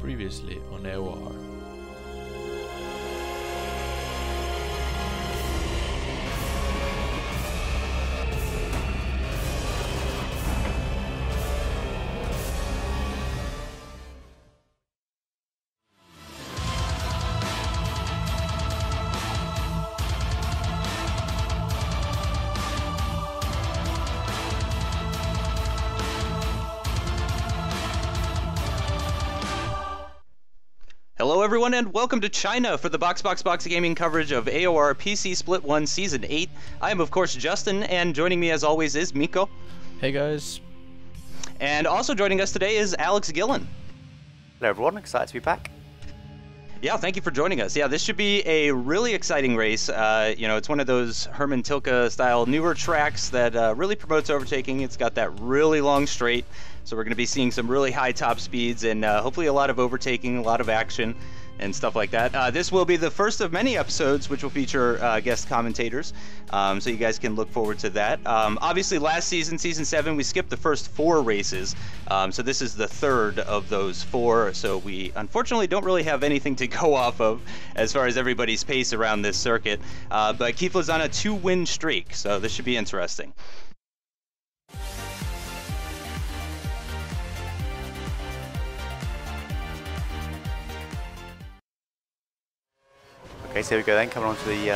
previously on AOR. Hello everyone and welcome to China for the Box Gaming coverage of AOR PC Split 1 Season 8. I am of course Justin, and joining me as always is Miko. Hey guys. And also joining us today is Alex Gillen. Hello everyone, excited to be back. Yeah, thank you for joining us. Yeah, this should be a really exciting race. It's one of those Herman Tilke style newer tracks that really promotes overtaking. It's got that really long straight. So we're going to be seeing some really high top speeds and hopefully a lot of overtaking, a lot of action and stuff like that. This will be the first of many episodes which will feature guest commentators, so you guys can look forward to that. Obviously last season, Season 7, we skipped the first 4 races, so this is the third of those 4, so we unfortunately don't really have anything to go off of as far as everybody's pace around this circuit, but Kifla's on a 2-win streak, so this should be interesting. Okay, so here we go then, coming on to the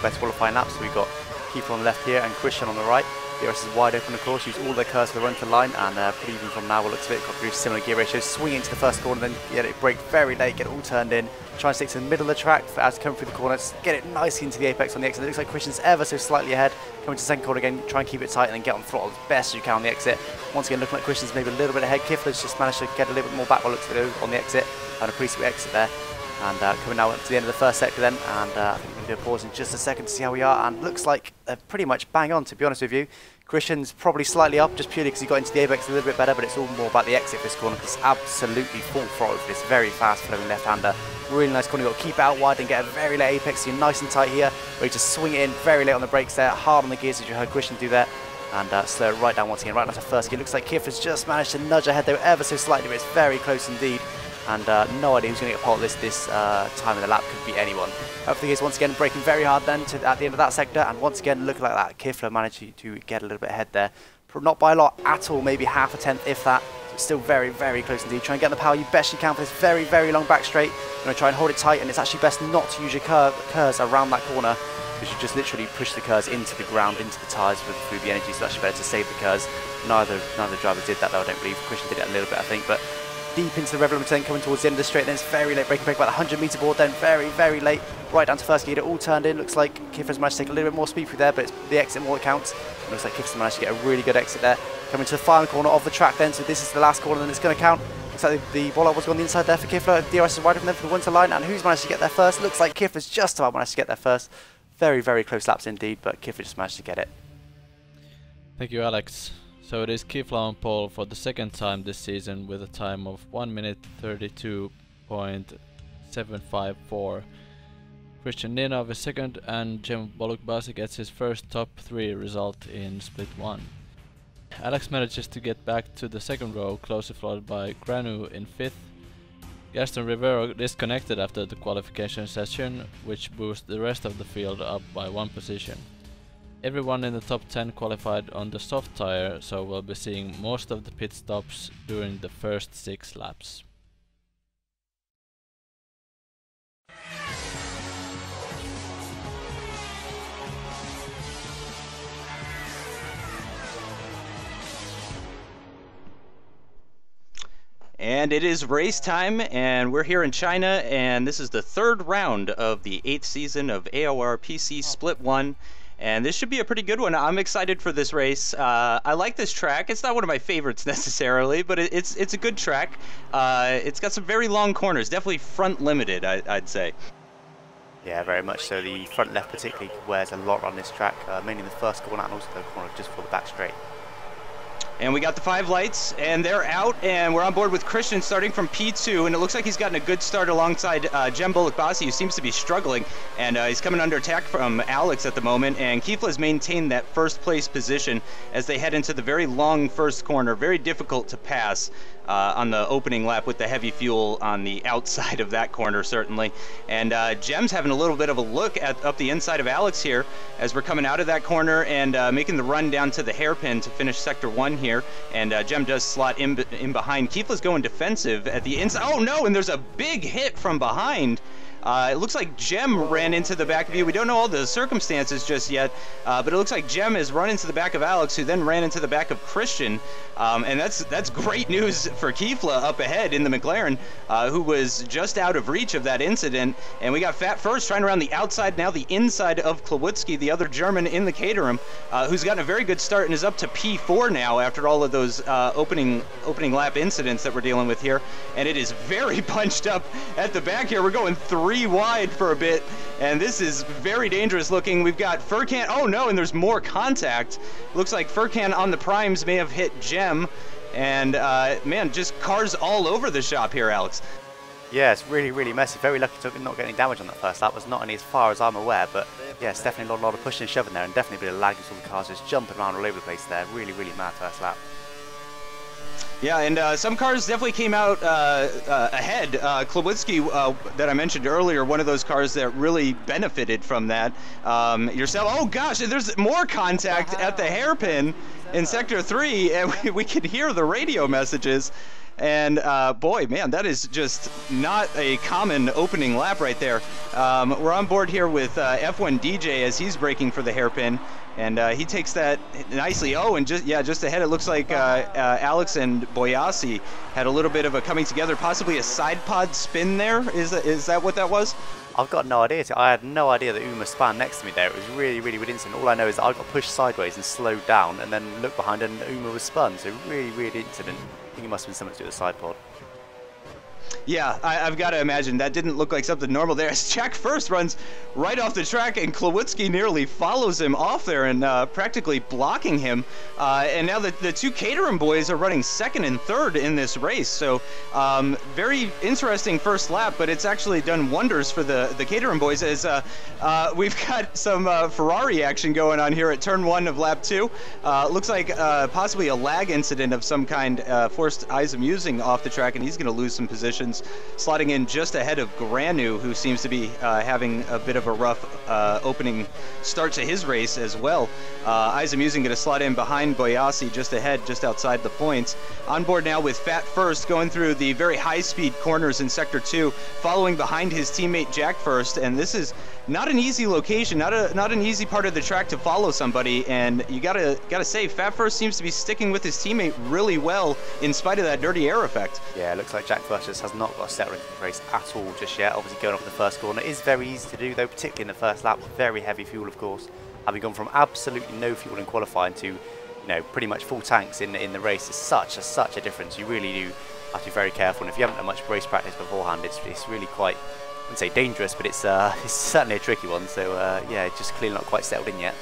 best qualifying laps. So we've got Kifla on the left here and Kristian on the right. The rest is wide open, of course, use all their curves for the run to the line, and pretty even from now, what looks a bit, got very similar gear ratios. Swing into the first corner, then get it brake very late, get it all turned in, try and stick to the middle of the track as coming through the corners, get it nicely into the apex on the exit. It looks like Kristian's ever so slightly ahead. Coming to the second corner again, try and keep it tight and then get on throttle as best as you can on the exit. Once again, looking like Kristian's maybe a little bit ahead. Kifla's just managed to get a little bit more back while looks at on the exit, and a pretty sweet exit there. And coming now up to the end of the first sector then, and I think we're going to do a pause in just a second to see how we are, and looks like they're pretty much bang on, to be honest with you. Kristian's probably slightly up, just purely because he got into the apex a little bit better, but it's all more about the exit for this corner, because it's absolutely full throttle for this very fast flowing left-hander. Really nice corner, you've got to keep out wide and get a very late apex, so you're nice and tight here, where you just swing it in very late on the brakes there, hard on the gears as you heard Kristian do there, and slow it right down once again, right down to first gear. Looks like Kifla's just managed to nudge ahead though, ever so slightly, but it's very close indeed. And no idea who's going to get pole this time of the lap, could be anyone. Hopefully he's once again braking very hard then at the end of that sector, and once again looking like that, Kifla managed to get a little bit ahead there. Not by a lot at all, maybe half a tenth if that. So still very, very close indeed. Try and get the power you best you can for this very, very long back straight. You're going to try and hold it tight, and it's actually best not to use your curves around that corner, because you just literally push the curves into the ground, into the tyres through the energy, so it's actually better to save the curves. Neither driver did that though, I don't believe. Kristian did it a little bit, I think, but deep into the rev limiter, then coming towards the end of the straight, then it's very late braking brake, about 100 metre board, then very, very late, right down to first gear, all turned in. Looks like Kifla's managed to take a little bit more speed through there, but it's the exit more that counts. It looks like Kifla's managed to get a really good exit there. Coming to the final corner of the track then, so this is the last corner, then it's going to count. Looks like the rollout was on the inside there for Kifla. DRS is wide from them for the winter line, and who's managed to get there first? Looks like Kifla's just about managed to get there first. Very, very close laps indeed, but Kifla just managed to get it. Thank you, Alex. So it is Kifla on pole for the second time this season with a time of 1 minute 32.754. Kristian Nenov is second, and Cem Bolukbasi gets his first top 3 result in Split 1. Alex manages to get back to the second row, closely followed by Granu in 5th. Gaston Rivero disconnected after the qualification session, which boosts the rest of the field up by 1 position. Everyone in the top 10 qualified on the soft tire, so we'll be seeing most of the pit stops during the first 6 laps. And it is race time, and we're here in China, and this is the 3rd round of the 8th season of AOR PC Split 1. And this should be a pretty good one. I'm excited for this race. I like this track. It's not one of my favorites necessarily, but it's a good track. It's got some very long corners, definitely front limited, I'd say. Yeah, very much so. The front left particularly wears a lot on this track, mainly the first corner and also the corner just for the back straight. And we got the 5 lights, and they're out, and we're on board with Kristian starting from P2, and it looks like he's gotten a good start alongside Cem Bolukbasi, who seems to be struggling, and he's coming under attack from Alex at the moment, and Kifla has maintained that first place position as they head into the very long first corner, very difficult to pass. on the opening lap with the heavy fuel on the outside of that corner, certainly. And Cem's having a little bit of a look up the inside of Alex here as we're coming out of that corner and making the run down to the hairpin to finish sector 1 here. And Cem does slot in behind. Kifla's going defensive at the inside. Oh no, and there's a big hit from behind. It looks like Cem ran into the back of you. We don't know all the circumstances just yet, but it looks like Cem has run into the back of Alex, who then ran into the back of Kristian. And that's great news for Kifla up ahead in the McLaren, who was just out of reach of that incident. And we got Fat First trying around the outside, now the inside of Klawutski, the other German in the Caterham, who's gotten a very good start and is up to P4 now after all of those opening lap incidents that we're dealing with here. And it is very punched up at the back here. We're going 3 wide for a bit, and this is very dangerous looking. We've got Furkan. Oh no, and there's more contact. Looks like Furkan on the primes may have hit Cem, and man, just cars all over the shop here, Alex. Yeah, it's really, really messy. Very lucky to not get any damage on that first lap. Was not any as far as I'm aware, but yeah, it's definitely a lot of pushing and shoving there, and definitely a bit of lag as all the cars just jumping around all over the place there. Really, really mad first lap. Yeah, and some cars definitely came out ahead. Klawutski, that I mentioned earlier, one of those cars that really benefited from that. Yourself, oh gosh, there's more contact at the hairpin in Sector 3, and we could hear the radio messages. And boy, man, that is just not a common opening lap right there. We're on board here with F1 DJ as he's braking for the hairpin. And he takes that nicely. Oh, and just ahead, it looks like Alex and Boyasi had a little bit of a coming together, possibly a side pod spin there. Is that what that was? I've got no idea. I had no idea that Uma span next to me there. It was really, really weird incident. All I know is that I got pushed sideways and slowed down, and then looked behind and Uma was spun. So really weird incident. I think it must have been something to do with the side pod. Yeah, I've got to imagine that didn't look like something normal there. As Jack First runs right off the track, and Klawutski nearly follows him off there and practically blocking him. And now the two Caterham boys are running second and third in this race. So very interesting first lap, but it's actually done wonders for the Caterham boys as we've got some Ferrari action going on here at turn 1 of lap 2. Looks like possibly a lag incident of some kind forced Izamusing off the track, and he's going to lose some positions, slotting in just ahead of Granu, who seems to be having a bit of a rough opening start to his race as well. Izamusing going to slot in behind Boyasi just ahead, just outside the points. On board now with Fat First, going through the very high-speed corners in Sector 2, following behind his teammate Jack First, and this is not an easy location, not an easy part of the track to follow somebody, and you gotta say, Fat First seems to be sticking with his teammate really well in spite of that dirty air effect. Yeah, it looks like Jack First just has not got a set into the race at all just yet. Obviously going off the first corner is very easy to do though, particularly in the first lap. Very heavy fuel, of course. Having gone from absolutely no fuel in qualifying to, you know, pretty much full tanks in the race is such a difference. You really do have to be very careful, and if you haven't done much race practice beforehand, it's really quite, I wouldn't say dangerous, but it's certainly a tricky one. So yeah, just clearly not quite settled in yet.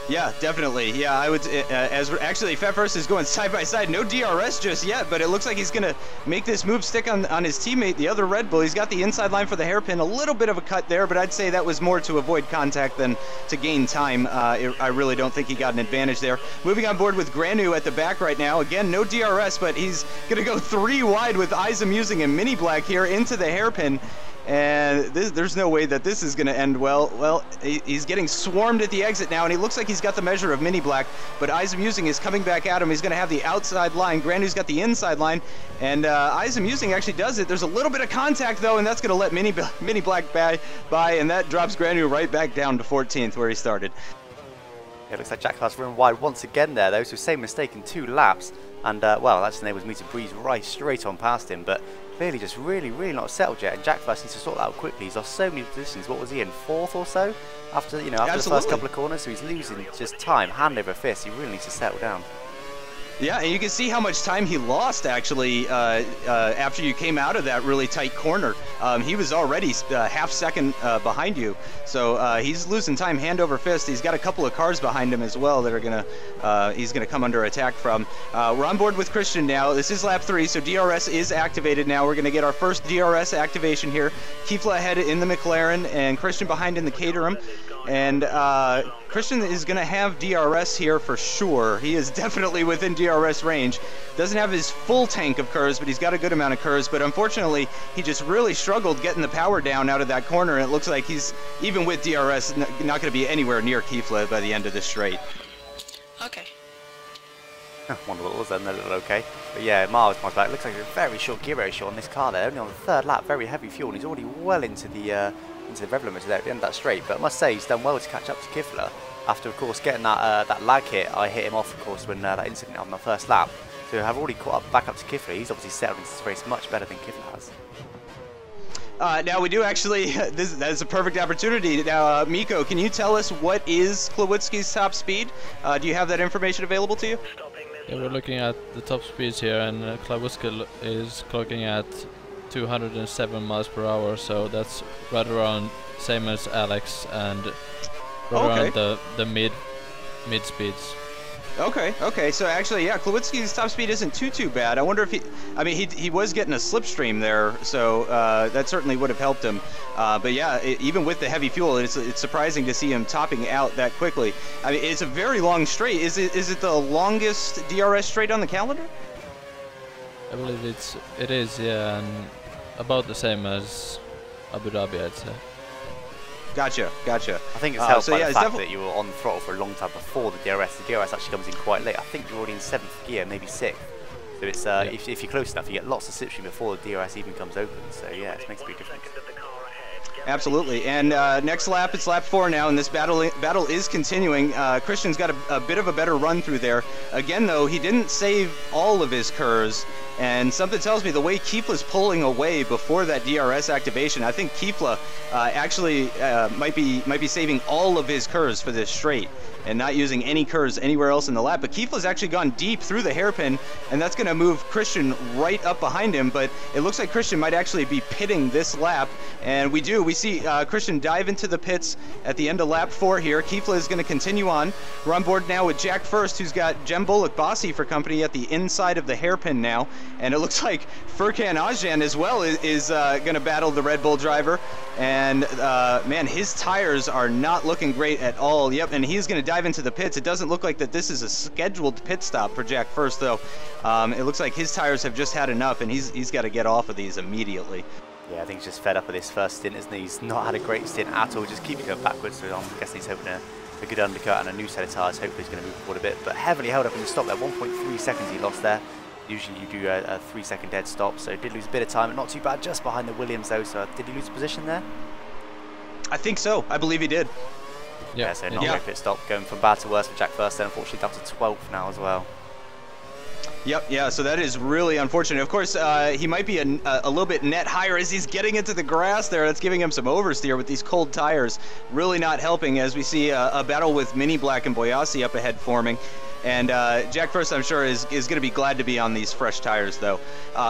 Yeah, definitely. Yeah, I would. As actually, Fat First is going side by side. No DRS just yet, but it looks like he's gonna make this move stick on his teammate, the other Red Bull. He's got the inside line for the hairpin. A little bit of a cut there, but I'd say that was more to avoid contact than to gain time. I really don't think he got an advantage there. Moving on board with Granu at the back right now. Again, no DRS, but he's gonna go 3 wide with Izamusing and Mini Black here into the hairpin. And there's no way that this is going to end well. Well, he's getting swarmed at the exit now, and he looks like he's got the measure of Mini Black, but Izamusing is coming back at him. He's going to have the outside line. Granu's got the inside line, and Izamusing actually does it. There's a little bit of contact, though, and that's going to let Mini Black by, and that drops Granu right back down to 14th where he started. Yeah, it looks like Jack First run wide once again there, though, so same mistake in 2 laps. And, well, that just enables me to breeze right straight on past him, but clearly just really not settled yet. And Jack First needs to sort that out quickly. He's lost so many positions. What was he in, 4th or so? After, you know, after the first couple of corners, so he's losing just time, hand over fist. He really needs to settle down. Yeah, and you can see how much time he lost, actually, after you came out of that really tight corner. He was already half second behind you, so he's losing time hand over fist. He's got a couple of cars behind him as well that are he's gonna come under attack from. We're on board with Kristian now. This is lap 3, so DRS is activated now. We're gonna get our first DRS activation here. Kifla ahead in the McLaren, and Kristian behind in the Caterham. And Kristian is going to have DRS here for sure. He is definitely within DRS range. Doesn't have his full tank of curves, but he's got a good amount of curves. But unfortunately, he just really struggled getting the power down out of that corner. And it looks like he's, even with DRS, not going to be anywhere near Kifla by the end of this straight. Okay. One little then a little okay. But yeah, miles back. Looks like a very short gear ratio on this car there. Only on the third lap, very heavy fuel. And he's already well into the rev limiter there at the end of that straight. But I must say, he's done well to catch up to Kifla. After, of course, getting that lag hit, I hit him off, of course, when that incident on the first lap. So I've already caught up back up to Kifla. He's obviously settled into this race much better than Kifla has. Now we do actually, that is a perfect opportunity. Now, Miko, can you tell us what is Klawutski's top speed? Do you have that information available to you? Yeah, we're looking at the top speeds here, and Klawutski is clocking at 207 miles per hour, so that's right around same as Alex, and right around the mid speeds. Okay, so actually, yeah, Klawutski's top speed isn't too bad. I wonder if he was getting a slipstream there, so that certainly would have helped him. But yeah, even with the heavy fuel, it's surprising to see him topping out that quickly. I mean, it's a very long straight. Is it the longest DRS straight on the calendar? I believe it is, yeah, and about the same as Abu Dhabi, I'd say. Gotcha. I think it's helped by the fact that you were on the throttle for a long time before the DRS. The DRS actually comes in quite late. I think you're already in 7th gear, maybe 6th. So it's if you're close enough, you get lots of slipstream before the DRS even comes open. So yeah, it makes a big difference. Absolutely. And next lap, it's lap 4 now, and this battle is continuing. Kristian's got a bit of a better run through there. Again, though, he didn't save all of his curves. And something tells me the way Kifla's pulling away before that DRS activation, I think Kifla actually might be saving all of his curves for this straight and not using any curves anywhere else in the lap. But Kifla's actually gone deep through the hairpin, and that's going to move Kristian right up behind him. But it looks like Kristian might actually be pitting this lap, and we see Kristian dive into the pits at the end of lap 4 here. Kifla is going to continue on. We're on board now with Jack First, who's got Cem Bolukbasi for company at the inside of the hairpin now. And it looks like Furkan Özcan as well is going to battle the Red Bull driver. And man, his tires are not looking great at all. Yep, and he's going to dive into the pits. It doesn't look like that this is a scheduled pit stop for Jack First, though. It looks like his tires have just had enough, and he's got to get off of these immediately. Yeah, I think he's just fed up with this first stint, isn't he? He's not had a great stint at all. Just keeps going backwards. So I'm guessing he's hoping a good undercut and a new set of tires. Hopefully he's going to move forward a bit, but heavily held up in the stop there. 1.3 seconds he lost there. Usually you do a 3-second dead stop, so did lose a bit of time, but not too bad, just behind the Williams though. So did he lose a position there? I think so. I believe he did. Yeah, so not a great pit stop, going from bad to worse for Jack First, then unfortunately down to 12th now as well. Yep, yeah, so that is really unfortunate. Of course, he might be a little bit net higher as he's getting into the grass there. That's giving him some oversteer with these cold tires. Really not helping as we see a battle with Mini Black and Boyasi up ahead forming. And Jack First, I'm sure, is going to be glad to be on these fresh tires, though.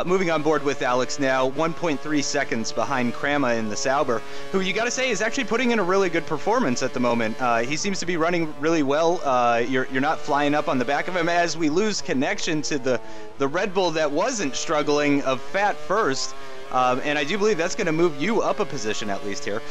Moving on board with Alex now, 1.3 seconds behind Kramma in the Sauber, who you got to say is actually putting in a really good performance at the moment. He seems to be running really well. You're not flying up on the back of him as we lose connection to the Red Bull that wasn't struggling of Fat First. And I do believe that's going to move you up a position at least here.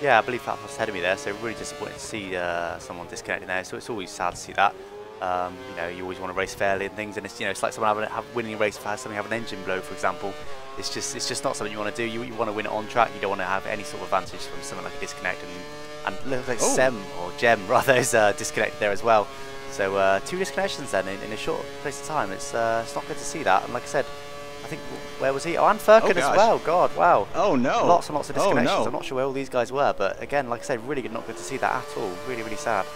Yeah, I believe Fat First ahead of me there, so really disappointed to see someone disconnecting there. So it's always sad to see that. You know, you always want to race fairly and things, and it's, you know, it's like someone winning a race for something have an engine blow, for example. It's just not something you want to do. You want to win it on track. You don't want to have any sort of advantage from something like a disconnect, and looks like Cem rather is disconnected there as well. So 2 disconnections then in a short space of time. It's not good to see that. And like I said, I think, where was he? Oh, and Furkan as well. God, wow. Oh no. Lots and lots of disconnections. Oh, no. I'm not sure where all these guys were, but again, like I said, really not good to see that at all. Really, really sad.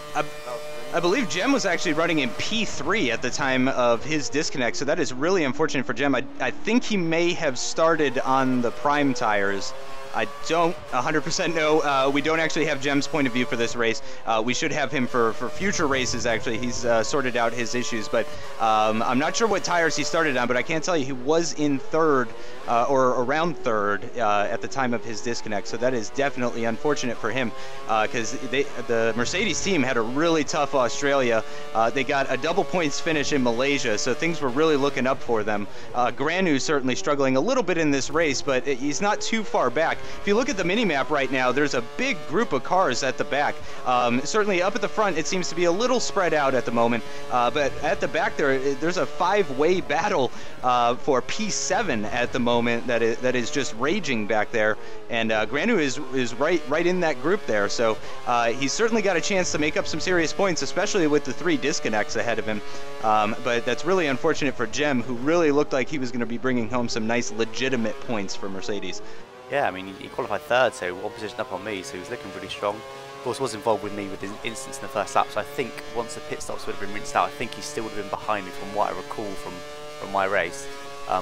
I believe Cem was actually running in P3 at the time of his disconnect, so that is really unfortunate for Cem. I think he may have started on the prime tires. I don't 100% know. We don't actually have Cem's point of view for this race. We should have him for future races, actually. He's sorted out his issues, but I'm not sure what tires he started on, but I can tell you he was in 3rd or around 3rd at the time of his disconnect, so that is definitely unfortunate for him because the Mercedes team had a really tough Australia. They got a double points finish in Malaysia, so things were really looking up for them. Granu certainly struggling a little bit in this race, but he's not too far back. if you look at the mini-map right now, there's a big group of cars at the back. Certainly up at the front, it seems to be a little spread out at the moment, but at the back there's a 5-way battle for P7 at the moment that is just raging back there, and Granu is right in that group there, so he's certainly got a chance to make up some serious points, especially with the 3 disconnects ahead of him. But that's really unfortunate for Cem, who really looked like he was going to be bringing home some nice legitimate points for Mercedes. Yeah, I mean, he qualified 3rd, so 1 position up on me, so he was looking pretty strong. Of course, was involved with me with the instance in the first lap, so I think once the pit stops would have been rinsed out, I think he still would have been behind me from what I recall from my race.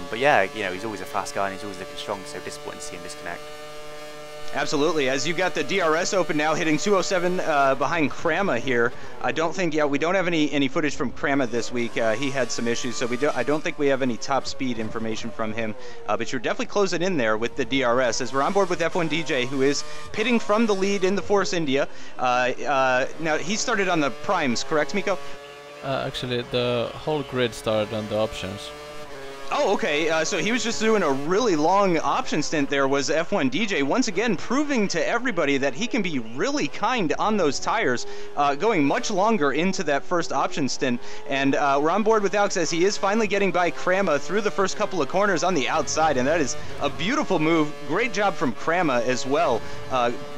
But yeah, you know, he's always a fast guy and he's always looking strong, so disappointing to see him disconnect. Absolutely. As you got the DRS open now, hitting 207 behind Kramma here. I don't think, we don't have any footage from Kramma this week. He had some issues, so I don't think we have any top speed information from him. But you're definitely closing in there with the DRS. As we're on board with F1 DJ, who is pitting from the lead in the Force India. Now, he started on the primes, correct, Miko? Actually, the whole grid started on the options. Oh, okay. So he was just doing a really long option stint there, was F1 DJ, once again proving to everybody that he can be really kind on those tires, going much longer into that first option stint. And we're on board with Alex as he is finally getting by Kramma through the first couple of corners on the outside, and that is a beautiful move. Great job from Kramma as well.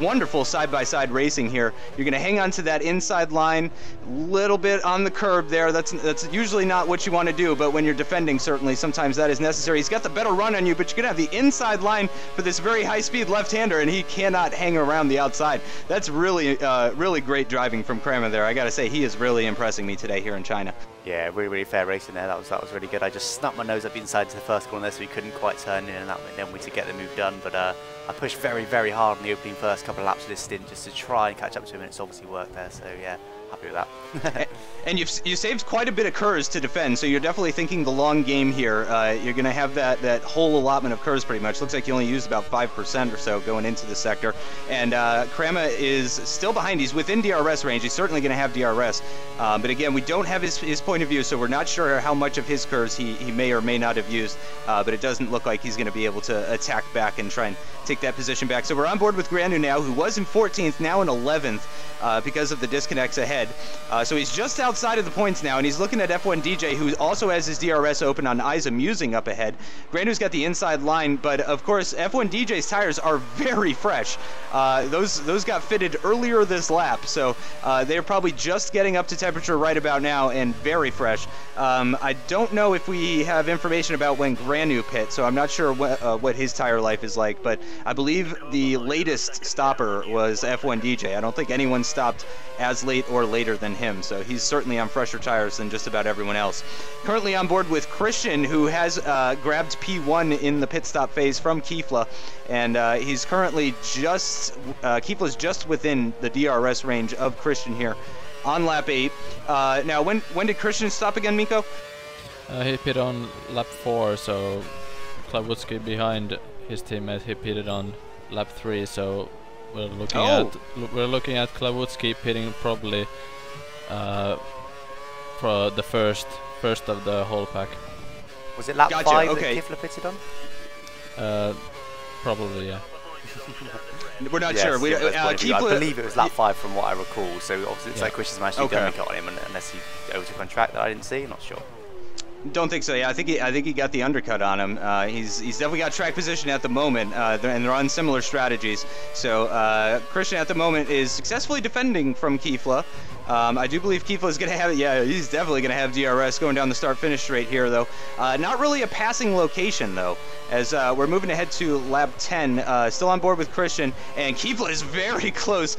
Wonderful side-by-side racing here. You're going to hang on to that inside line, little bit on the curb there. That's usually not what you want to do, but when you're defending, certainly sometimes that is necessary. He's got the better run on you, but you're going to have the inside line for this very high-speed left-hander, and he cannot hang around the outside. That's really, really great driving from Kramma there. I got to say, he is really impressing me today here in China. Yeah, really fair racing there. That was really good. I just snapped my nose up inside to the first corner there, so he couldn't quite turn in, and that meant we to get the move done. But I pushed very, very hard in the opening first couple of laps of this stint just to try and catch up to him, and it's obviously worked there. So yeah, happy with that. And you saved quite a bit of KERS to defend, so you're definitely thinking the long game here. You're going to have that whole allotment of KERS pretty much. Looks like you only used about 5% or so going into the sector. And Kramma is still behind. He's within DRS range. He's certainly going to have DRS. But again, we don't have his point of view, so we're not sure how much of his KERS he may or may not have used. But it doesn't look like he's going to be able to attack back and try and take that position back. So we're on board with Granu now, who was in 14th, now in 11th because of the disconnects ahead. So he's just outside of the points now, and he's looking at F1 DJ, who also has his DRS open on Izamusing up ahead. Granu's got the inside line, but of course F1 DJ's tires are very fresh. Those got fitted earlier this lap, so they're probably just getting up to temperature right about now and very fresh. I don't know if we have information about when Granu pit, so I'm not sure what his tire life is like, but I believe the latest stopper was F1 DJ. I don't think anyone stopped as late or later than him, so he's certainly on fresher tires than just about everyone else. Currently on board with Kristian, who has grabbed P1 in the pit stop phase from Kifla, and he's currently Kifla's just within the DRS range of Kristian here on lap 8. Now, when did Kristian stop again, Miko? He pit on lap 4, so Klawutski behind his teammate, he pitted on lap 3, so we're looking at Klawutski pitting probably for the first of the whole pack. Was it lap 5 okay. that Kifla pitted on? Probably, yeah. We're not sure. I believe it was lap 5 from what I recall, so obviously it's like Kristian's managed to get a cut on him, unless he overtook on track that I didn't see, I'm not sure. Don't think so. Yeah, I think he got the undercut on him. He's definitely got track position at the moment, and they're on similar strategies. So Kristian at the moment is successfully defending from Kifla. I do believe Kifla is going to have it. Yeah, he's definitely going to have DRS going down the start-finish straight here, though. Not really a passing location, though, as we're moving ahead to lap 10. Still on board with Kristian, and Kifla is very close,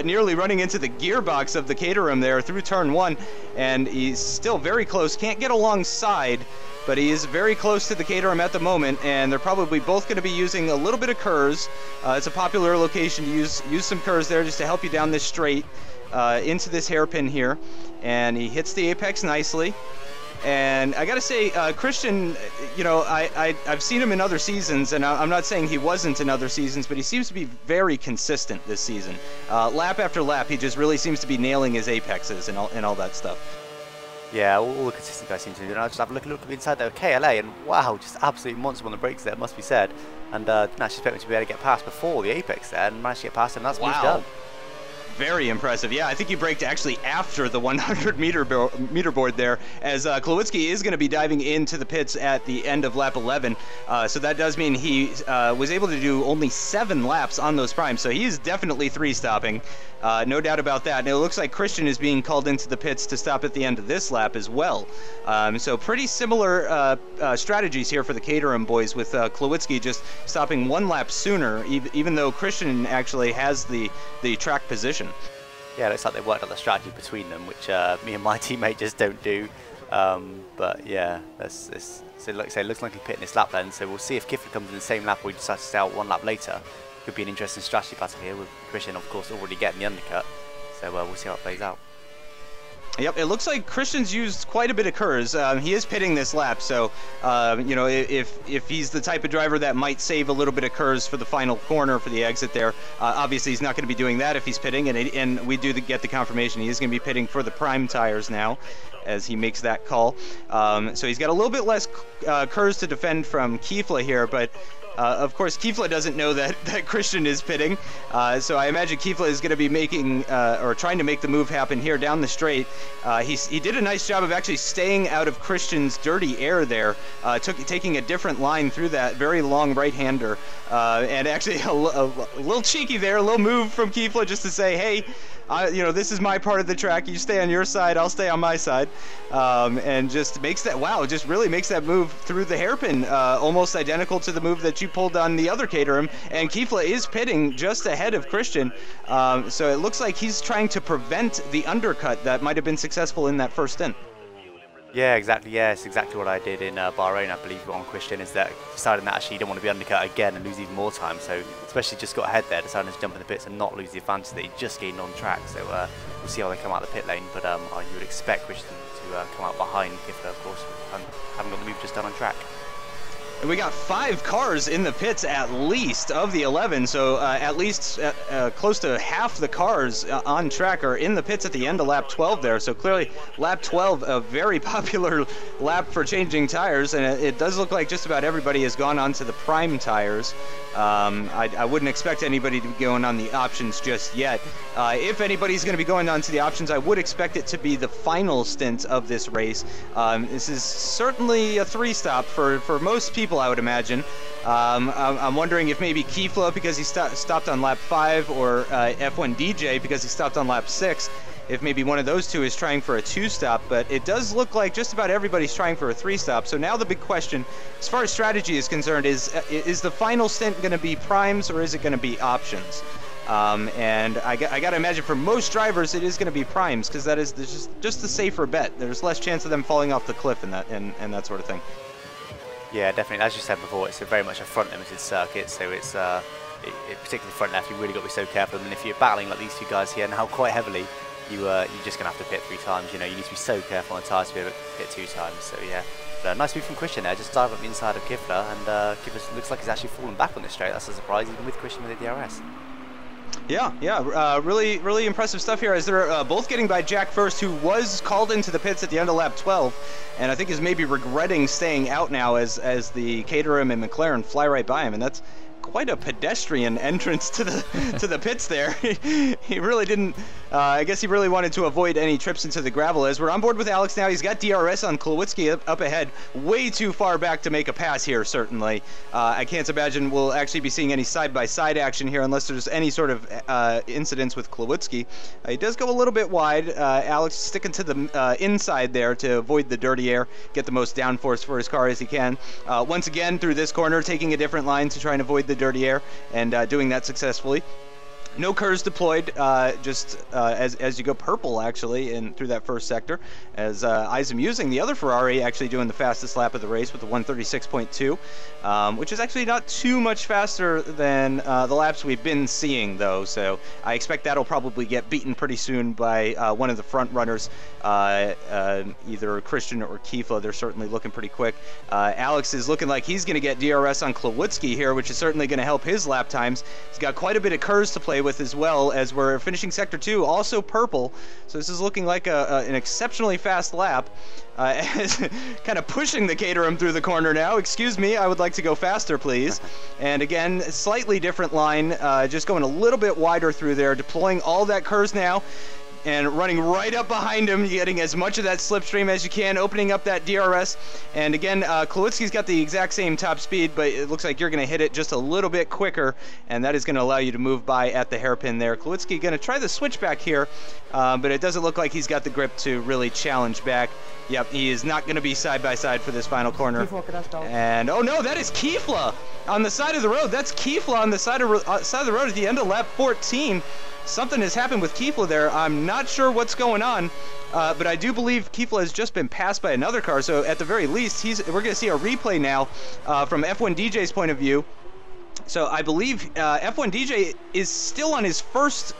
nearly running into the gearbox of the Caterham there through turn 1, and he's still very close. Can't get alongside, but he is very close to the Caterham at the moment, and they're probably both going to be using a little bit of KERS. It's a popular location to use some KERS there just to help you down this straight into this hairpin here, and he hits the apex nicely. And I gotta say, Kristian, you know, I've seen him in other seasons, and I'm not saying he wasn't in other seasons, but he seems to be very consistent this season. Lap after lap, he just really seems to be nailing his apexes and all that stuff. Yeah, all the consistent guys seem to do. And I'll just have a look inside there, KLA, and wow, just absolute monster on the brakes there, must be said. And didn't actually expect me to be able to get past before the apex there, and managed to get past, and that's moved done. Very impressive. Yeah, I think you braked actually after the 100 meter board there, as Klowitzki is going to be diving into the pits at the end of lap 11. So that does mean he was able to do only 7 laps on those primes. So he is definitely 3-stopping. No doubt about that. And it looks like Kristian is being called into the pits to stop at the end of this lap as well. So pretty similar strategies here for the Caterham boys, with Klowitzki just stopping 1 lap sooner, even though Kristian actually has the track position. Yeah, it looks like they worked out the strategy between them, which me and my teammate just don't do. But yeah, so like I say, it looks like he's pitting this lap then. So we'll see if Kifla comes in the same lap or he decides to stay out 1 lap later. Could be an interesting strategy battle here, with Kristian, of course, already getting the undercut. So we'll see how it plays out. Yep, it looks like Kristian's used quite a bit of KERS. He is pitting this lap, so you know, if he's the type of driver that might save a little bit of KERS for the final corner for the exit there, obviously he's not going to be doing that if he's pitting, and we do get the confirmation he is going to be pitting for the prime tires now, as he makes that call. So he's got a little bit less KERS to defend from Kifla here, but of course, Kifla doesn't know that Kristian is pitting, so I imagine Kifla is going to be making or trying to make the move happen here down the straight. He did a nice job of actually staying out of Kristian's dirty air there, taking a different line through that very long right-hander, and actually a little cheeky there, a little move from Kifla just to say, hey, you know, this is my part of the track. You stay on your side, I'll stay on my side, and just makes that, wow, just really makes that move through the hairpin, almost identical to the move that you pulled on the other Caterham. And Kifla is pitting just ahead of Kristian, so it looks like he's trying to prevent the undercut that might have been successful in that first stint. Yeah, exactly. Yeah, it's exactly what I did in Bahrain, I believe, on Kristian, is that deciding that actually you don't want to be undercut again and lose even more time. So especially just got ahead there, deciding to jump in the pits and not lose the advantage that he just gained on track. So we'll see how they come out of the pit lane, but you would expect Kristian to come out behind Kifla, of course, having got the move just done on track. And we got 5 cars in the pits at least of the 11, so at least close to half the cars on track are in the pits at the end of lap 12 there. So clearly lap 12, a very popular lap for changing tires, and it does look like just about everybody has gone on to the prime tires. I wouldn't expect anybody to be going on the options just yet. If anybody's going to be going on to the options, I would expect it to be the final stint of this race. This is certainly a 3-stop for most people, I would imagine. I'm wondering if maybe Kifla, because he stopped on lap 5, or F1 DJ because he stopped on lap 6, if maybe one of those two is trying for a 2-stop, but it does look like just about everybody's trying for a 3-stop. So now the big question, as far as strategy is concerned, is the final stint going to be primes, or is it going to be options? And I got to imagine for most drivers it is going to be primes, because that is just the safer bet. There's less chance of them falling off the cliff and that sort of thing. Yeah, definitely. As you said before, it's very much a front-limited circuit, so it's particularly front left, you've really got to be so careful. And if you're battling like these two guys here now quite heavily, you're just going to have to pit 3 times. You know, you need to be so careful on the tyres to be able to pit 2 times. So yeah, but, nice move from Kristian there, just dive up the inside of Kifla, and Kifla looks like he's actually fallen back on this straight. That's a surprise, even with Kristian with the DRS. Yeah, really impressive stuff here, as they're both getting by Jack First, who was called into the pits at the end of lap 12, and I think is maybe regretting staying out now as the Caterham and McLaren fly right by him, and that's quite a pedestrian entrance to the pits there. He really didn't, I guess he really wanted to avoid any trips into the gravel. As we're on board with Alex now, he's got DRS on Klowitzki up ahead, way too far back to make a pass here, certainly. I can't imagine we'll actually be seeing any side-by-side action here unless there's any sort of incidents with Klowitzki. He does go a little bit wide. Alex sticking to the inside there to avoid the dirty air, get the most downforce for his car as he can. Once again, through this corner, taking a different line to try and avoid the dirty air, and doing that successfully. No KERS deployed, just as you go purple, actually, through that first sector, as Izamusing, the other Ferrari, actually doing the fastest lap of the race with the 136.2, which is actually not too much faster than the laps we've been seeing, though, so I expect that'll probably get beaten pretty soon by one of the front runners, either Kristian or Kifla. They're certainly looking pretty quick. Alex is looking like he's going to get DRS on Klowitzki here, which is certainly going to help his lap times. He's got quite a bit of KERS to play with, with as well, as we're finishing Sector 2, also purple. So this is looking like an exceptionally fast lap. Kind of pushing the Caterham through the corner now. Excuse me, I would like to go faster, please. And again, slightly different line, just going a little bit wider through there, deploying all that curves now, and running right up behind him, getting as much of that slipstream as you can, opening up that DRS. And again, Klawitsky's got the exact same top speed, but it looks like you're going to hit it just a little bit quicker, and that is going to allow you to move by at the hairpin there. Klawitsky going to try the switchback here, but it doesn't look like he's got the grip to really challenge back. Yep, he is not going to be side by side for this final corner. And oh no, that is Kifla on the side of the road. That's Kifla on the side of the road at the end of lap 14. Something has happened with Kifla there. I'm not sure what's going on, but I do believe Kifla has just been passed by another car. So at the very least, we're going to see a replay now from F1 DJ's point of view. So I believe F1 DJ is still on his first,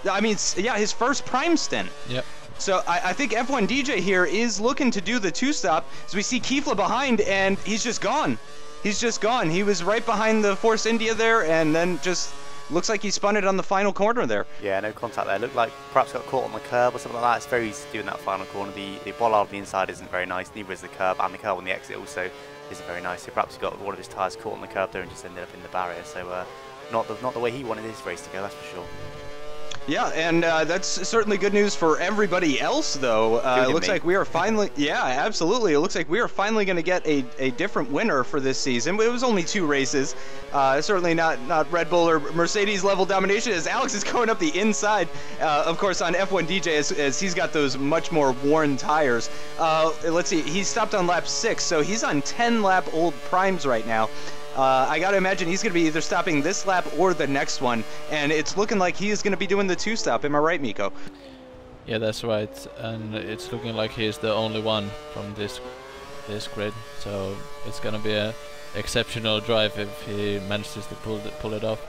his first prime stint. Yep. So I think F1 DJ here is looking to do the two-stop. So we see Kifla behind, and he's just gone. He's just gone. He was right behind the Force India there, and then just looks like he spun it on the final corner there. Yeah, no contact there. Looked like perhaps got caught on the curb or something like that. It's very easy to do in that final corner. The bollard on the inside isn't very nice, neither is the curb, and the curb on the exit also isn't very nice. So perhaps he got one of his tyres caught on the curb there and just ended up in the barrier. So not the way he wanted his race to go, that's for sure. Yeah, and that's certainly good news for everybody else, though. It looks like we are finally, yeah, absolutely. It looks like we are finally going to get a different winner for this season. But it was only 2 races. Certainly not Red Bull or Mercedes level domination, as Alex is going up the inside, of course, on F1 DJ, as he's got those much more worn tires. Let's see, he stopped on lap 6, so he's on 10-lap old primes right now. I gotta imagine he's gonna be either stopping this lap or the next one, and it's looking like he is gonna be doing the two-stop. Am I right, Miko? Yeah, that's right, and it's looking like he's the only one from this grid, so it's gonna be a exceptional drive if he manages to pull it off.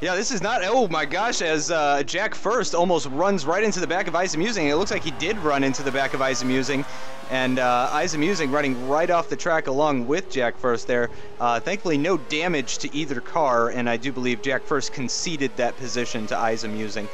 Yeah, this is not, oh my gosh, as Jack First almost runs right into the back of Izamusing. It looks like he did run into the back of Izamusing, and Izamusing running right off the track along with Jack First there. Thankfully, no damage to either car, and I do believe Jack First conceded that position to Izamusing,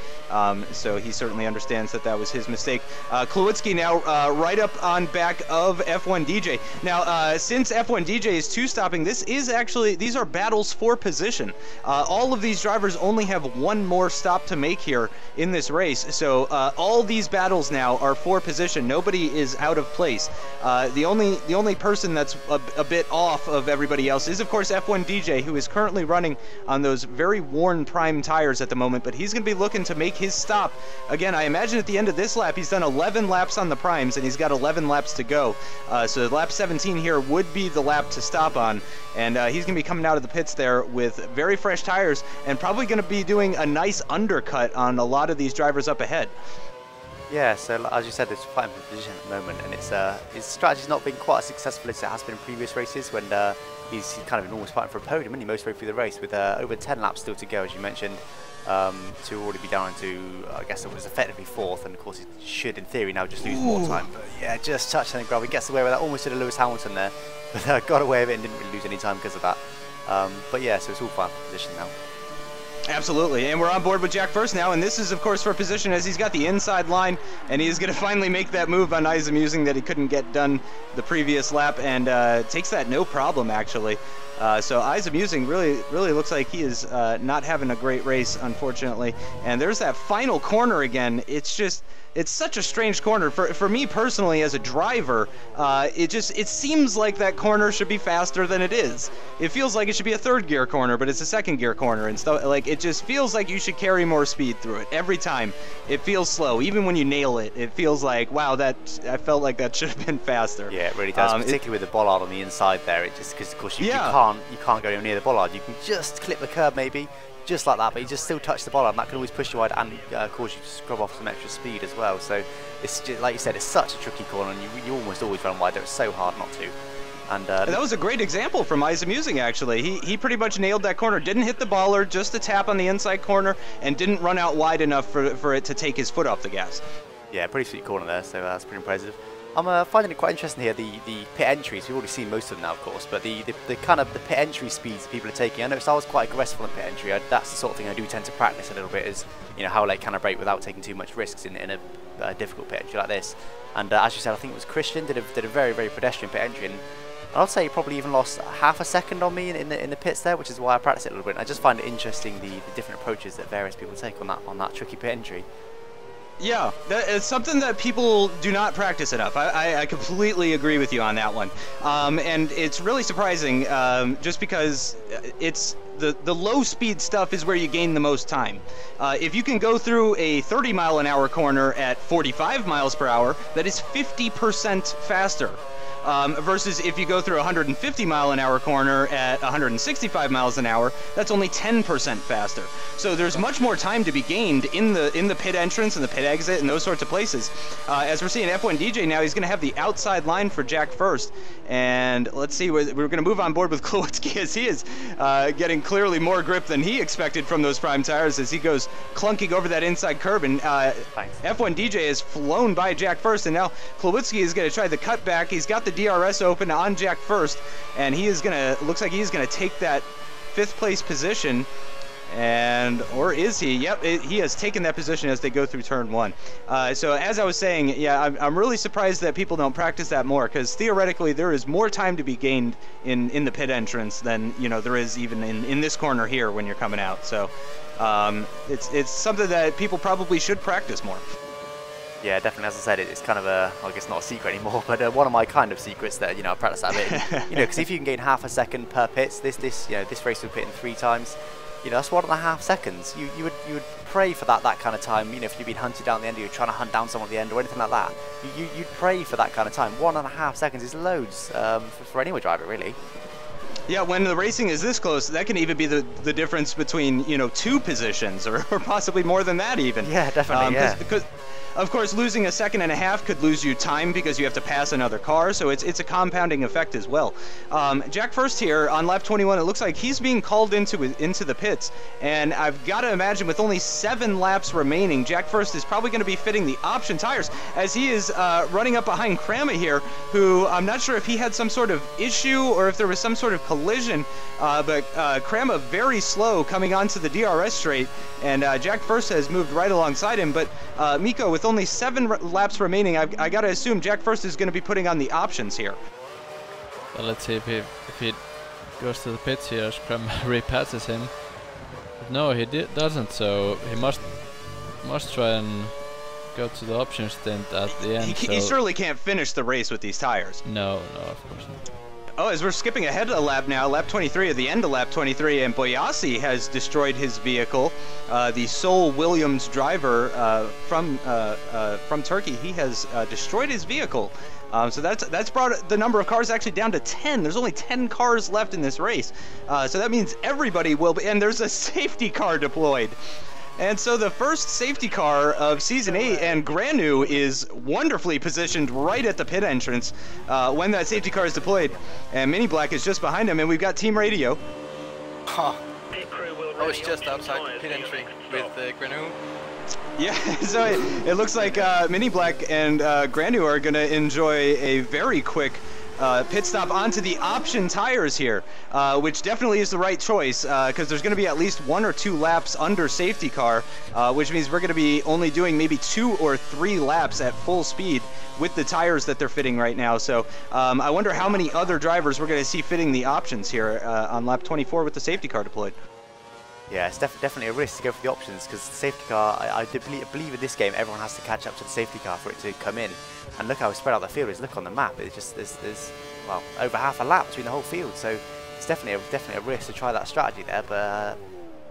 so he certainly understands that that was his mistake. Klawitsky now right up on back of F1 DJ. Now, since F1 DJ is two-stopping, these are battles for position. All of these drivers only have one more stop to make here in this race, so all these battles now are for position. Nobody is out of place. The only person that's a bit off of everybody else is, of course, F1 DJ, who is currently running on those very worn prime tires at the moment, but he's going to be looking to make his stop. Again, I imagine at the end of this lap, he's done 11 laps on the primes, and he's got 11 laps to go. So lap 17 here would be the lap to stop on, and he's going to be coming out of the pits there with very fresh tires, and probably going to be doing a nice undercut on a lot of these drivers up ahead. Yeah, so as you said, it's fighting for position at the moment, and his strategy's not been quite as successful as it has been in previous races when he's kind of been almost fighting for a podium, isn't he, most way through the race, with over 10 laps still to go, as you mentioned, to already be down to, I guess it was effectively 4th, and of course he should, in theory, now just lose more time. But yeah, just touched on the gravel. He gets away with that, almost did a Lewis Hamilton there, but got away with it and didn't really lose any time because of that. But yeah, so it's all fighting for position now. Absolutely, and we're on board with Jack First now, and this is, of course, for position as he's got the inside line, and he's going to finally make that move on Izamusing that he couldn't get done the previous lap, and takes that no problem, actually. So Izamusing really looks like he is not having a great race, unfortunately. And there's that final corner again. It's such a strange corner. For me personally, as a driver, it seems like that corner should be faster than it is. It feels like it should be a 3rd gear corner, but it's a 2nd gear corner and stuff. Like, it just feels like you should carry more speed through it every time. It feels slow, even when you nail it. It feels like, wow, I felt like that should have been faster. Yeah, it really does. Particularly with the bollard on the inside there. It just, because of course you can't go anywhere near the bollard. You can just clip the curb maybe, just like that, but you just still touch the bollard, and that can always push you wide and cause you to scrub off some extra speed as well. So it's just, like you said, it's such a tricky corner, and you almost always run wide there. It's so hard not to. And that was a great example from Izamusing, actually. He pretty much nailed that corner. Didn't hit the bollard, just a tap on the inside corner, and didn't run out wide enough for it to take his foot off the gas. Yeah, pretty sweet corner there, so that's pretty impressive. I'm finding it quite interesting here, the pit entries. We've already seen most of them now, of course, but the kind of the pit entry speeds people are taking. I noticed I was quite aggressive on pit entry. That's the sort of thing I do tend to practice a little bit, is, you know, how late can I brake without taking too much risks in a difficult pit entry like this. And as you said, I think it was Kristian did a very, very pedestrian pit entry, and I'd say he probably even lost half a second on me in the pits there, which is why I practice it a little bit. And I just find it interesting the different approaches that various people take on that tricky pit entry. Yeah, it's something that people do not practice enough. I completely agree with you on that one. And it's really surprising, just because it's the low speed stuff is where you gain the most time. If you can go through a 30-mile-an-hour corner at 45 miles per hour, that is 50% faster. Versus if you go through a 150-mile-an-hour corner at 165 miles an hour, that's only 10% faster. So there's much more time to be gained in the pit entrance and the pit exit and those sorts of places. As we're seeing F1 DJ now, he's going to have the outside line for Jack first. And let's see, we're going to move on board with Klowitzki, as he is getting clearly more grip than he expected from those prime tires as he goes clunking over that inside curb. And F1 DJ has flown by Jack first, and now Klowitzki is going to try the cutback. He's got the DRS open on Jack first, and he is gonna, looks like he's gonna take that 5th place position. And, or is he? Yep, he has taken that position as they go through turn 1. So as I was saying, yeah, I'm really surprised that people don't practice that more, because theoretically there is more time to be gained in the pit entrance than, you know, there is even in this corner here when you're coming out. So it's something that people probably should practice more. Yeah, definitely. As I said, it's kind of I guess not a secret anymore, but one of my kind of secrets that, you know, I practice that a bit. You know, because if you can gain half a second per pits, this race we're pitting 3 times. You know, that's 1.5 seconds. You would pray for that kind of time. You know, if you've been hunted down the end, or you're trying to hunt down someone at the end, or anything like that. You'd pray for that kind of time. 1.5 seconds is loads for any driver, really. Yeah, when the racing is this close, that can even be the difference between, you know, 2 positions, or possibly more than that even. Yeah, definitely. Because of course, losing 1.5 seconds could lose you time because you have to pass another car, so it's a compounding effect as well. Jack first here on lap 21, it looks like he's being called into the pits, and I've got to imagine with only 7 laps remaining, Jack first is probably going to be fitting the option tires, as he is running up behind Kramma here, who I'm not sure if he had some sort of issue or if there was some sort of collision, but Kramma very slow coming onto the DRS straight, and Jack first has moved right alongside him, but Miko, with only 7 laps remaining, I gotta assume Jack first is going to be putting on the options here. Well, let's see if he goes to the pits here as Kramma repasses him. But no, he doesn't, so he must try and go to the option stint at the end. He surely can't finish the race with these tires. No, of course not. Oh, as we're skipping ahead a lap now, lap 23, at the end of lap 23, and Boyasi has destroyed his vehicle. The sole Williams driver from Turkey, he has destroyed his vehicle. So that's brought the number of cars actually down to 10. There's only 10 cars left in this race. So that means everybody will be, and there's a safety car deployed. And so the first safety car of Season 8, and Granu is wonderfully positioned right at the pit entrance when that safety car is deployed. And Mini Black is just behind him, and we've got team radio. Huh. I was just outside the pit entry with Granu. Yeah, so it looks like Mini Black and Granu are going to enjoy a very quick pit stop onto the option tires here, which definitely is the right choice, because there's going to be at least 1 or 2 laps under safety car, which means we're going to be only doing maybe 2 or 3 laps at full speed with the tires that they're fitting right now. So I wonder how many other drivers we're going to see fitting the options here on lap 24 with the safety car deployed. Yeah, it's definitely a risk to go for the options, because the safety car, I believe in this game everyone has to catch up to the safety car for it to come in. And look how spread out the field is. Look on the map, it's just there's well, over half a lap between the whole field, so it's definitely a risk to try that strategy there. But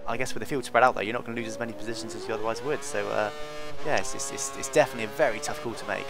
I guess with the field spread out there, you're not going to lose as many positions as you otherwise would. So yeah, it's definitely a very tough call to make.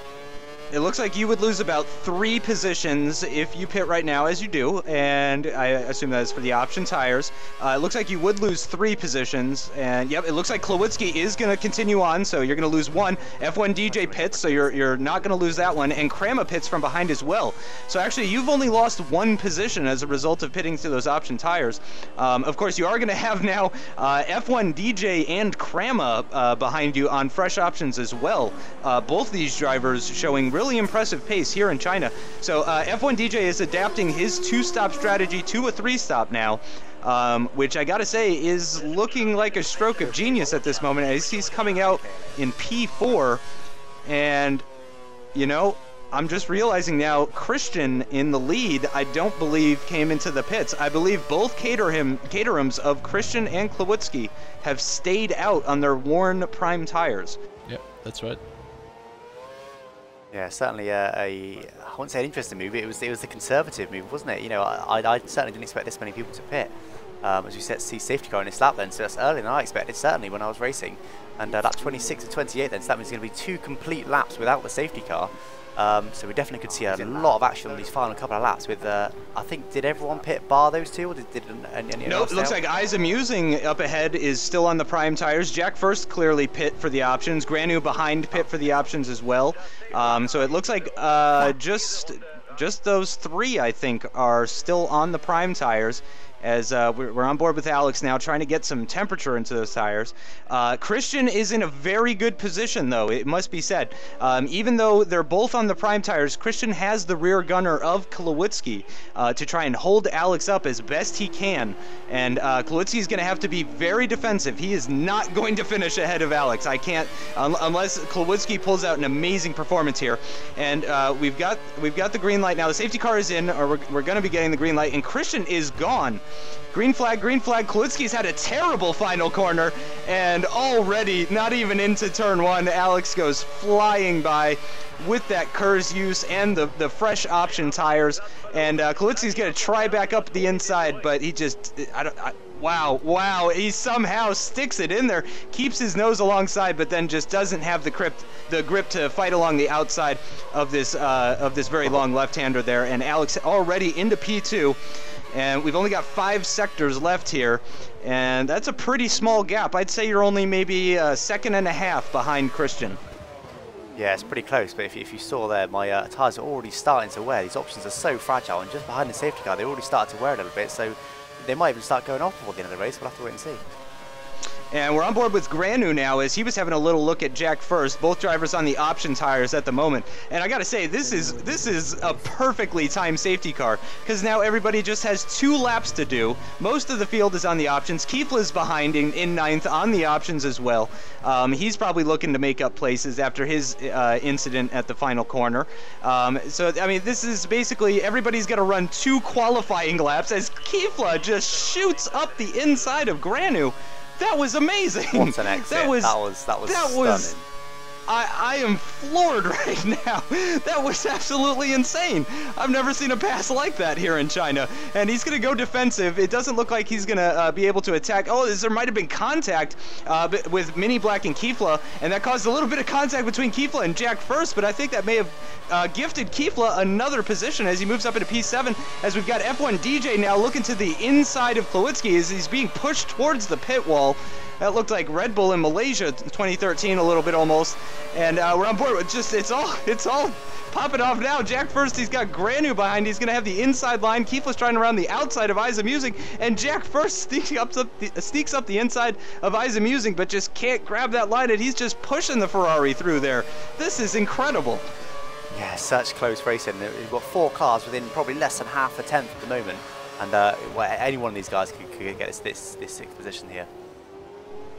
It looks like you would lose about 3 positions if you pit right now, as you do, and I assume that is for the option tires. It looks like you would lose 3 positions, and yep, it looks like Klowitzki is going to continue on, so you're going to lose 1. F1 DJ pits, so you're not going to lose that one, and Kramma pits from behind as well. So actually, you've only lost 1 position as a result of pitting to those option tires. Of course, you are going to have now F1 DJ and Kramma behind you on fresh options as well. Both these drivers showing really impressive pace here in China. So F1 DJ is adapting his 2-stop strategy to a 3-stop now, which I gotta say is looking like a stroke of genius at this moment as he's coming out in P4. And, you know, I'm just realizing now, Kristian in the lead, I don't believe came into the pits. I believe both Caterhams of Kristian and Klawitsky have stayed out on their worn prime tires. Yep, that's right. Yeah, certainly I wouldn't say an interesting move. It was the conservative move, wasn't it? You know, I certainly didn't expect this many people to pit. As you said, see safety car in this lap then, so that's earlier than I expected, certainly when I was racing. And that 26 to 28 then, so that means it's going to be 2 complete laps without the safety car. So we definitely could see a lot of action on these final couple of laps with, I think, did everyone pit bar those two, or did any No, it looks like Izamusing up ahead is still on the prime tires. Jack First clearly pit for the options. Granu behind pit for the options as well. So it looks like just those 3, I think, are still on the prime tires. As we're on board with Alex now, trying to get some temperature into those tires. Kristian is in a very good position, though, it must be said. Even though they're both on the prime tires, Kristian has the rear gunner of Klawitsky to try and hold Alex up as best he can. And Klawitsky is going to have to be very defensive. He is not going to finish ahead of Alex. I can't, unless Klawitsky pulls out an amazing performance here. And we've got the green light now. The safety car is in, or we're going to be getting the green light, and Kristian is gone. Green flag, green flag. Klawitsky's had a terrible final corner, and already, not even into turn 1, Alex goes flying by with that KERS use and the fresh option tires. And Klawitsky's going to try back up the inside, but he just, wow, he somehow sticks it in there, keeps his nose alongside, but then just doesn't have the grip to fight along the outside of this very long left-hander there. And Alex already into P2. And we've only got 5 sectors left here, and that's a pretty small gap. I'd say you're only maybe a second and a half behind Kristian. Yeah, it's pretty close, but if you saw there, my tyres are already starting to wear. These options are so fragile, and just behind the safety car, they already started to wear a little bit, so they might even start going off before the end of the race. We'll have to wait and see. And we're on board with Granu now, as he was having a little look at Jack First. Both drivers on the option tires at the moment. And I gotta say, this is a perfectly timed safety car, because now everybody just has 2 laps to do. Most of the field is on the options. Kifla is behind in 9th on the options as well. He's probably looking to make up places after his incident at the final corner. So, I mean, this is basically everybody's got to run 2 qualifying laps as Kifla just shoots up the inside of Granu. That was amazing. What an exit. That was stunning. I am floored right now. That was absolutely insane. I've never seen a pass like that here in China. And he's going to go defensive. It doesn't look like he's going to be able to attack. Oh, there might have been contact with Mini Black and Kifla, and that caused a little bit of contact between Kifla and Jack First, but I think that may have gifted Kifla another position as he moves up into P7, as we've got F1 DJ now looking to the inside of Klawitsky as he's being pushed towards the pit wall. That looked like Red Bull in Malaysia 2013 a little bit almost. And we're on board with just, it's all popping off now. Jack First, he's got Granu behind. He's going to have the inside line. Kifla's trying around the outside of Izamusing. And Jack First sneaks up the inside of Izamusing, but just can't grab that line. And he's just pushing the Ferrari through there. This is incredible. Yeah, such close racing. We've got 4 cars within probably less than half a tenth at the moment. And any one of these guys could get this 6th position here.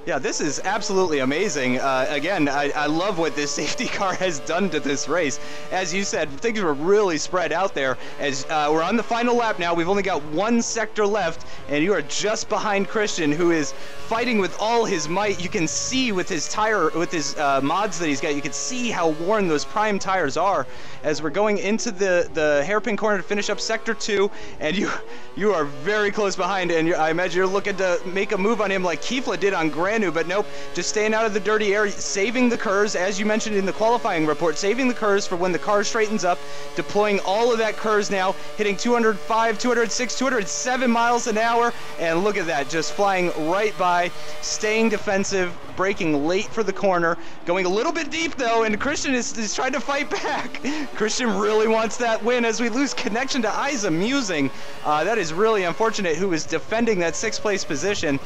Yeah, this is absolutely amazing. Again, I love what this safety car has done to this race. As you said, things were really spread out there. As we're on the final lap now, we've only got 1 sector left, and you are just behind Kristian, who is fighting with all his might. You can see with his mods that he's got, you can see how worn those prime tires are. As we're going into the hairpin corner to finish up sector 2, and you are very close behind, and I imagine you're looking to make a move on him like Kifla did on Granu, but nope, just staying out of the dirty air, saving the KERS, as you mentioned in the qualifying report, saving the KERS for when the car straightens up, deploying all of that KERS now, hitting 205, 206, 207 miles an hour, and look at that, just flying right by, staying defensive, braking late for the corner, going a little bit deep though, and Kristian is trying to fight back. Kristian really wants that win as we lose connection to Izamusing. That is really unfortunate, who is defending that 6th place position.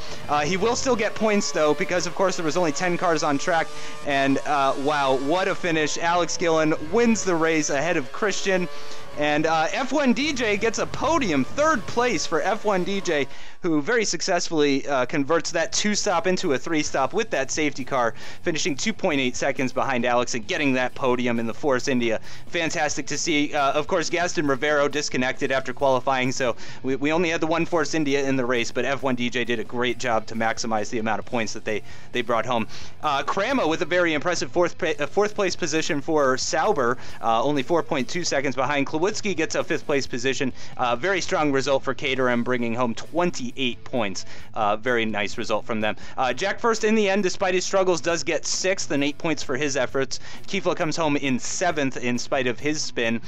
He will still get points though, because of course there was only 10 cars on track, and wow, what a finish. Alex Gillen wins the race ahead of Kristian. And F1 DJ gets a podium, 3rd place for F1 DJ, who very successfully converts that 2-stop into a 3-stop with that safety car, finishing 2.8 seconds behind Alex and getting that podium in the Force India. Fantastic to see. Of course, Gaston Rivero disconnected after qualifying, so we only had the one Force India in the race, but F1 DJ did a great job to maximize the amount of points that they brought home. Kramma with a very impressive 4th place position for Sauber, only 4.2 seconds behind. Klawitsky gets a 5th place position. Very strong result for Caterham, bringing home 28 points. Very nice result from them. Jack First, in the end, despite his struggles, does get 6th and 8 points for his efforts. Kifla comes home in 7th in spite of his spin.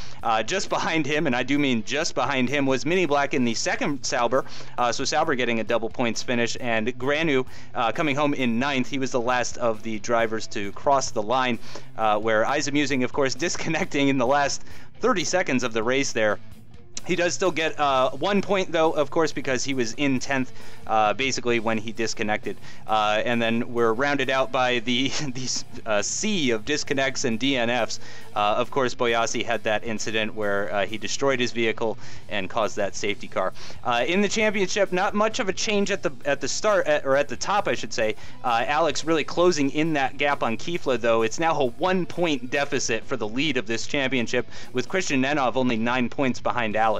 Just behind him, and I do mean just behind him, was Mini Black in the 2nd Sauber. So Sauber getting a double points finish, and Granu coming home in 9th. He was the last of the drivers to cross the line, where Izamusing, of course, disconnecting in the last 30 seconds of the race there. He does still get 1 point, though, of course, because he was in 10th, basically, when he disconnected. And then we're rounded out by the sea of disconnects and DNFs. Of course, Boyasi had that incident where he destroyed his vehicle and caused that safety car. In the championship, not much of a change at the start, or at the top, I should say. Alex really closing in that gap on Kifla, though. It's now a 1-point deficit for the lead of this championship, with Kristian Nenov only 9 points behind Alex.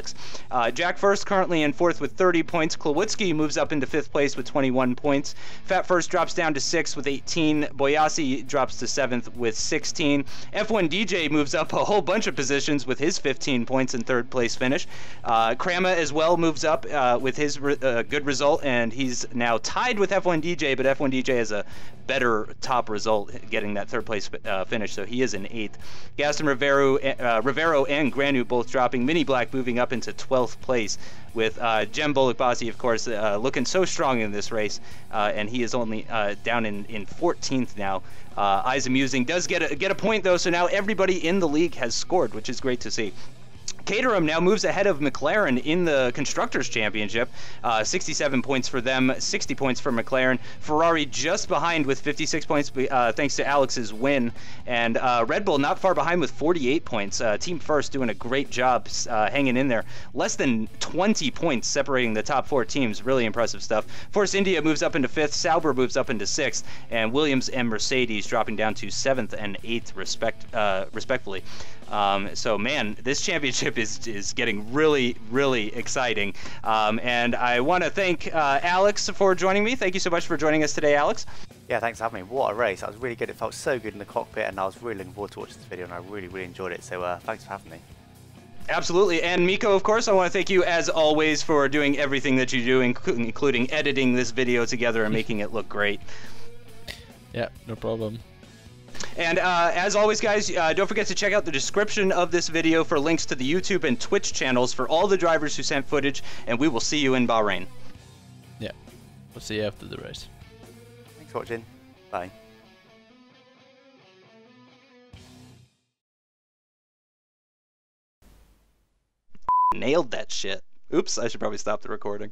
Jack First currently in 4th with 30 points. Klawitsky moves up into 5th place with 21 points. Fat First drops down to 6th with 18. Boyasi drops to 7th with 16. F1 DJ moves up a whole bunch of positions with his 15 points and 3rd place finish. Kramma as well moves up with his good result, and he's now tied with F1 DJ, but F1 DJ has a better top result, getting that 3rd place finish, so he is in 8th. Gaston Rivero and Granu both dropping. Mini Black moving up into 12th place, with Cem Bolukbasi, of course, looking so strong in this race, and he is only down in 14th now. Izamusing does get a point, though, so now everybody in the league has scored, which is great to see. Caterham now moves ahead of McLaren in the Constructors' Championship. 67 points for them, 60 points for McLaren. Ferrari just behind with 56 points thanks to Alex's win. And Red Bull not far behind with 48 points. Team First doing a great job hanging in there. Less than 20 points separating the top 4 teams. Really impressive stuff. Force India moves up into 5th. Sauber moves up into 6th. And Williams and Mercedes dropping down to 7th and 8th respectively. So, man, this championship is getting really, really exciting. And I want to thank Alex for joining me. Thank you so much for joining us today, Alex. Yeah, thanks for having me. What a race. That was really good. It felt so good in the cockpit, and I was really looking forward to watching this video, and I really, really enjoyed it. So thanks for having me. Absolutely. And Miko, of course, I want to thank you, as always, for doing everything that you do, including editing this video together and making it look great. Yeah, no problem. And as always, guys, don't forget to check out the description of this video for links to the YouTube and Twitch channels for all the drivers who sent footage, and we will see you in Bahrain. Yeah, we'll see you after the race. Thanks for watching. Bye. Nailed that shit. Oops, I should probably stop the recording.